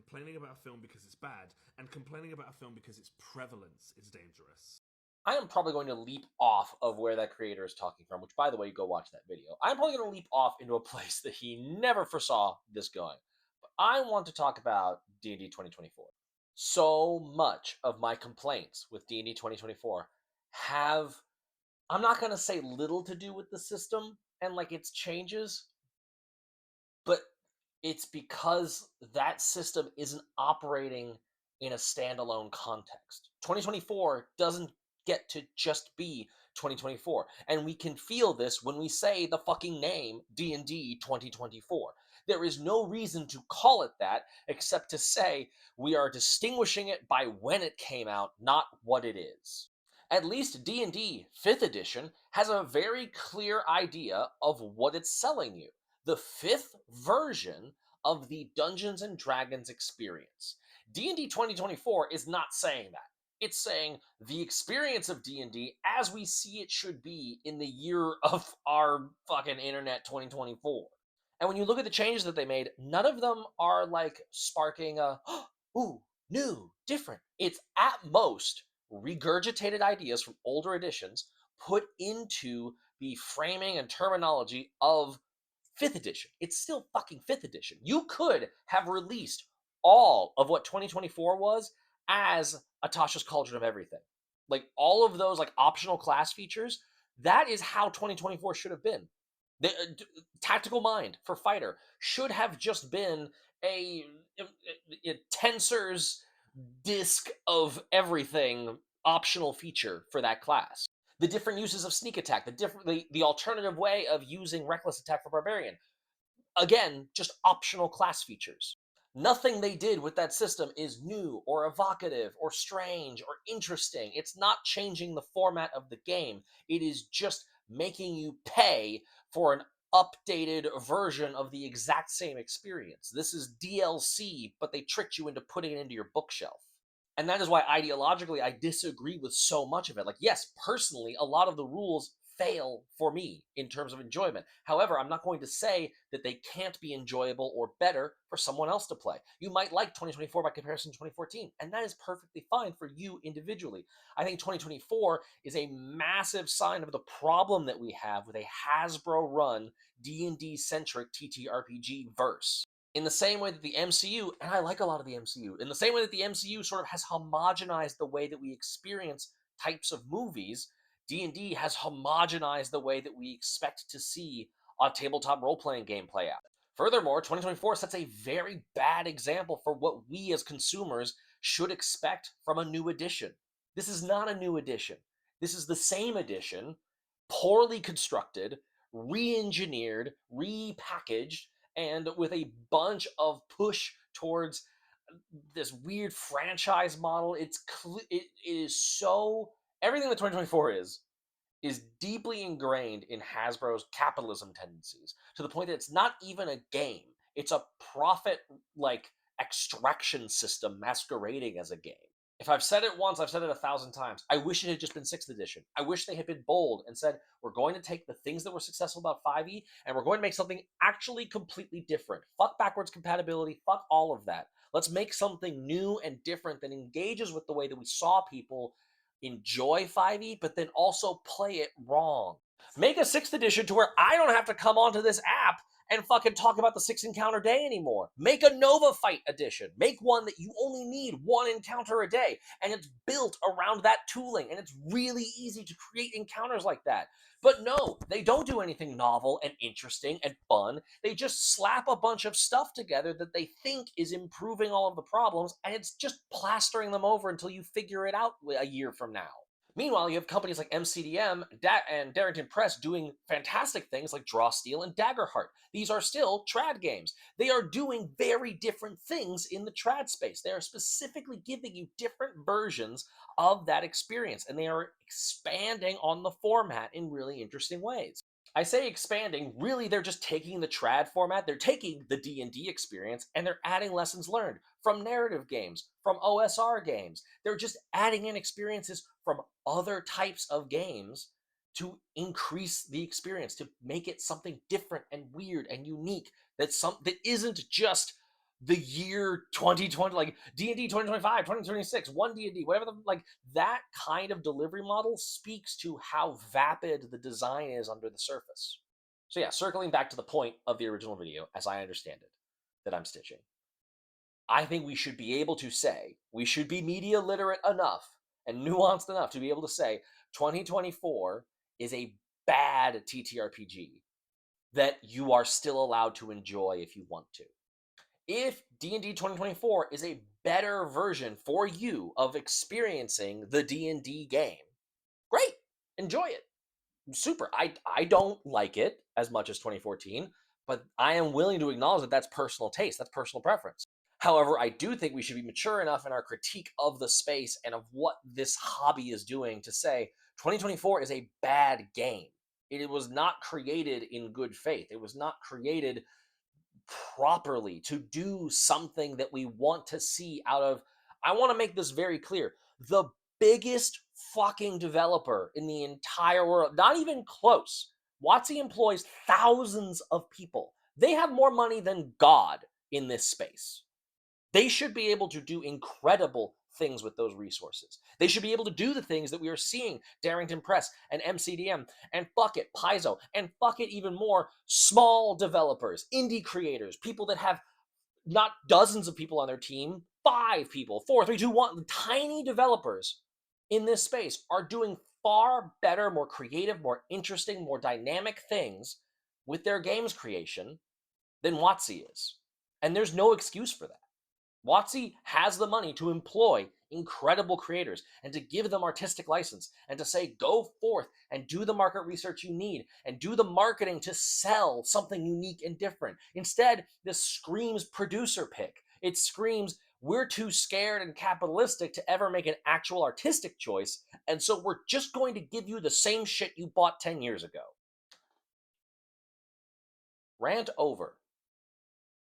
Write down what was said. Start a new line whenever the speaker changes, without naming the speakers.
complaining about a film because it's bad, and complaining about a film because its prevalence is dangerous.
I am probably going to leap off of where that creator is talking from, which, by the way, go watch that video. I'm probably going to leap off into a place that he never foresaw this going. But I want to talk about D&D 2024. So much of my complaints with D&D 2024 have, I'm not going to say little to do with the system and like its changes, but it's because that system isn't operating in a standalone context. 2024 doesn't get to just be 2024, and we can feel this when we say the fucking name D&D 2024. There is no reason to call it that except to say we are distinguishing it by when it came out, not what it is. At least D&D 5th edition has a very clear idea of what it's selling you. The 5th version of the Dungeons and Dragons experience. D&D 2024 is not saying that. It's saying the experience of D&D as we see it should be in the year of our fucking internet 2024. And when you look at the changes that they made, none of them are like sparking a ooh, new, different. It's at most regurgitated ideas from older editions put into the framing and terminology of 5th edition. It's still fucking 5th edition. You could have released all of what 2024 was as a Tasha's Cauldron of Everything. Like all of those like optional class features, that is how 2024 should have been. The tactical mind for fighter should have just been a tensors disk of everything optional feature for that class. The different uses of sneak attack, the alternative way of using reckless attack for barbarian. Again, just optional class features. Nothing they did with that system is new or evocative or strange or interesting. It's not changing the format of the game. It is just making you pay for an updated version of the exact same experience. This is DLC, but they tricked you into putting it into your bookshelf. And that is why ideologically I disagree with so much of it. Like, yes, personally, a lot of the rules fail for me in terms of enjoyment. However, I'm not going to say that they can't be enjoyable or better for someone else to play. You might like 2024 by comparison to 2014, and that is perfectly fine for you individually. I think 2024 is a massive sign of the problem that we have with a Hasbro-run D&D centric TTRPG verse. In the same way that the MCU, and I like a lot of the MCU, in the same way that the MCU sort of has homogenized the way that we experience types of movies, D&D has homogenized the way that we expect to see a tabletop role-playing game play out. Furthermore, 2024 sets a very bad example for what we as consumers should expect from a new edition. This is not a new edition. This is the same edition, poorly constructed, re-engineered, repackaged, and with a bunch of push towards this weird franchise model. It is so everything that 2024 is deeply ingrained in Hasbro's capitalism tendencies to the point that it's not even a game. It's a profit like extraction system masquerading as a game. If I've said it once, I've said it 1,000 times. I wish it had just been 6th edition. I wish they had been bold and said, we're going to take the things that were successful about 5e and we're going to make something actually completely different. Fuck backwards compatibility, fuck all of that. Let's make something new and different that engages with the way that we saw people enjoy 5e, but then also play it wrong. Make a 6th edition to where I don't have to come onto this app and fucking talk about the 6 encounter day anymore. Make a Nova Fight edition. Make one that you only need 1 encounter a day, and it's built around that tooling, and it's really easy to create encounters like that. But no, they don't do anything novel and interesting and fun. They just slap a bunch of stuff together that they think is improving all of the problems, and it's just plastering them over until you figure it out a year from now. Meanwhile, you have companies like MCDM and Darrington Press doing fantastic things like Draw Steel and Daggerheart. These are still trad games. They are doing very different things in the trad space. They are specifically giving you different versions of that experience, and they are expanding on the format in really interesting ways. I say expanding, really they're just taking the trad format, they're taking the D&D experience, and they're adding lessons learned from narrative games, from OSR games. They're just adding in experiences from other types of games to increase the experience, to make it something different and weird and unique that isn't just the year 2020, like D&D 2025, 2026, one D&D, whatever like that kind of delivery model speaks to how vapid the design is under the surface. So yeah, circling back to the point of the original video, as I understand it, that I'm stitching, I think we should be able to say, we should be media literate enough and nuanced enough to be able to say 2024 is a bad TTRPG that you are still allowed to enjoy if you want to. If D&D 2024 is a better version for you of experiencing the D&D game, great, enjoy it. Super. I don't like it as much as 2014, but I am willing to acknowledge that that's personal taste, that's personal preference. However, I do think we should be mature enough in our critique of the space and of what this hobby is doing to say 2024 is a bad game. It was not created in good faith. It was not created properly to do something that we want to see out of. I want to make this very clear. The biggest fucking developer in the entire world, not even close. WotC employs thousands of people. They have more money than God in this space. They should be able to do incredible things with those resources. They should be able to do the things that we are seeing Darrington Press and MCDM and fuck it, Paizo, and fuck it even more, small developers, indie creators, people that have not dozens of people on their team, 5 people, 4, 3, 2, 1, tiny developers in this space are doing far better, more creative, more interesting, more dynamic things with their games creation than WotC is. And there's no excuse for that. WotC has the money to employ incredible creators and to give them artistic license and to say, go forth and do the market research you need and do the marketing to sell something unique and different. Instead, this screams producer pick. It screams, we're too scared and capitalistic to ever make an actual artistic choice, and so we're just going to give you the same shit you bought 10 years ago. Rant over.